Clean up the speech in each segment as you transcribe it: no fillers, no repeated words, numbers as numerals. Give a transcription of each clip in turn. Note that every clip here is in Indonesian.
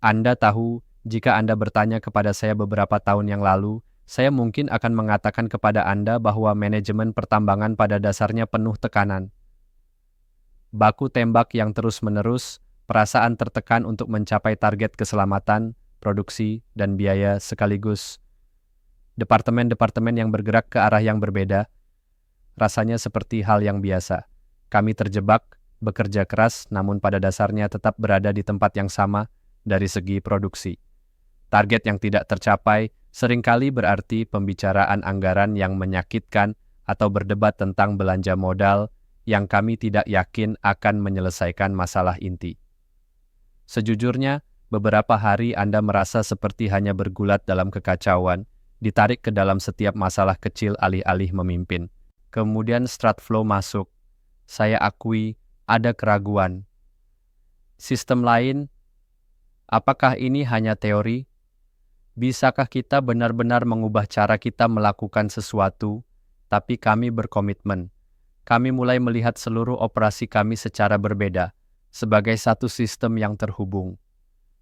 Anda tahu, jika Anda bertanya kepada saya beberapa tahun yang lalu, saya mungkin akan mengatakan kepada Anda bahwa manajemen pertambangan pada dasarnya penuh tekanan. Baku tembak yang terus-menerus, perasaan tertekan untuk mencapai target keselamatan, produksi, dan biaya sekaligus. Departemen-departemen yang bergerak ke arah yang berbeda, rasanya seperti hal yang biasa. Kami terjebak, bekerja keras, namun pada dasarnya tetap berada di tempat yang sama dari segi produksi. Target yang tidak tercapai seringkali berarti pembicaraan anggaran yang menyakitkan atau berdebat tentang belanja modal yang kami tidak yakin akan menyelesaikan masalah inti. Sejujurnya, beberapa hari Anda merasa seperti hanya bergulat dalam kekacauan, ditarik ke dalam setiap masalah kecil alih-alih memimpin. Kemudian Stratflow masuk. Saya akui ada keraguan. Sistem lain, apakah ini hanya teori? Bisakah kita benar-benar mengubah cara kita melakukan sesuatu, tapi kami berkomitmen. Kami mulai melihat seluruh operasi kami secara berbeda, sebagai satu sistem yang terhubung.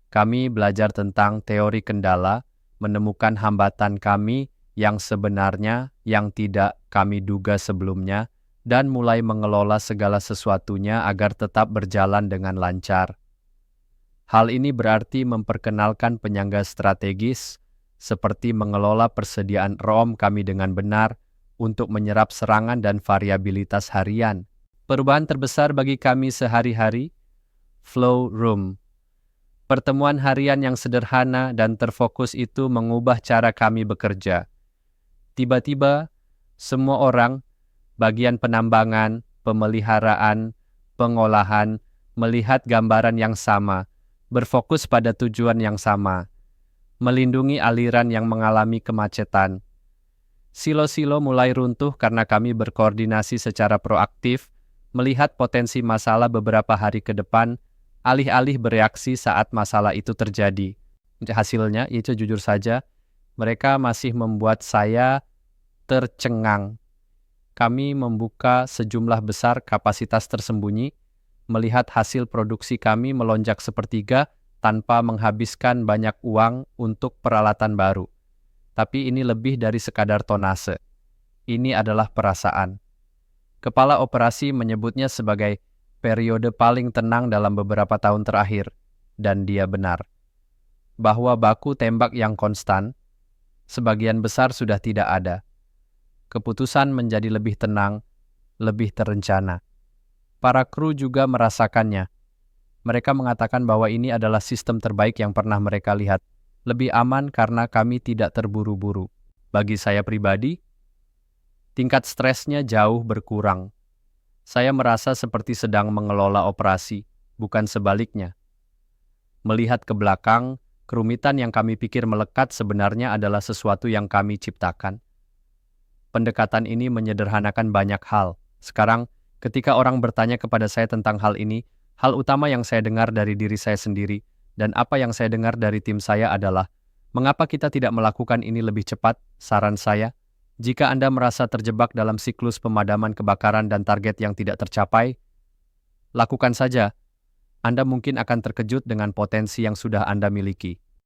Kami belajar tentang teori kendala, menemukan hambatan kami yang sebenarnya yang tidak kami duga sebelumnya, dan mulai mengelola segala sesuatunya agar tetap berjalan dengan lancar. Hal ini berarti memperkenalkan penyangga strategis, seperti mengelola persediaan ROM kami dengan benar untuk menyerap serangan dan variabilitas harian. Perubahan terbesar bagi kami sehari-hari, Flow Room. Pertemuan harian yang sederhana dan terfokus itu mengubah cara kami bekerja. Tiba-tiba, semua orang, bagian penambangan, pemeliharaan, pengolahan, melihat gambaran yang sama, berfokus pada tujuan yang sama, melindungi aliran yang mengalami kemacetan. Silo-silo mulai runtuh karena kami berkoordinasi secara proaktif, melihat potensi masalah beberapa hari ke depan, alih-alih bereaksi saat masalah itu terjadi. Hasilnya, itu jujur saja, mereka masih membuat saya tercengang. Kami membuka sejumlah besar kapasitas tersembunyi, melihat hasil produksi kami melonjak sepertiga tanpa menghabiskan banyak uang untuk peralatan baru. Tapi ini lebih dari sekadar tonase. Ini adalah perasaan. Kepala operasi menyebutnya sebagai periode paling tenang dalam beberapa tahun terakhir, dan dia benar. Bahwa baku tembak yang konstan, sebagian besar sudah tidak ada. Keputusan menjadi lebih tenang, lebih terencana. Para kru juga merasakannya. Mereka mengatakan bahwa ini adalah sistem terbaik yang pernah mereka lihat. Lebih aman karena kami tidak terburu-buru. Bagi saya pribadi, tingkat stresnya jauh berkurang. Saya merasa seperti sedang mengelola operasi, bukan sebaliknya. Melihat ke belakang, kerumitan yang kami pikir melekat sebenarnya adalah sesuatu yang kami ciptakan. Pendekatan ini menyederhanakan banyak hal. Sekarang, ketika orang bertanya kepada saya tentang hal ini, hal utama yang saya dengar dari diri saya sendiri dan apa yang saya dengar dari tim saya adalah, mengapa kita tidak melakukan ini lebih cepat? Saran saya, jika Anda merasa terjebak dalam siklus pemadaman kebakaran dan target yang tidak tercapai, lakukan saja. Anda mungkin akan terkejut dengan potensi yang sudah Anda miliki.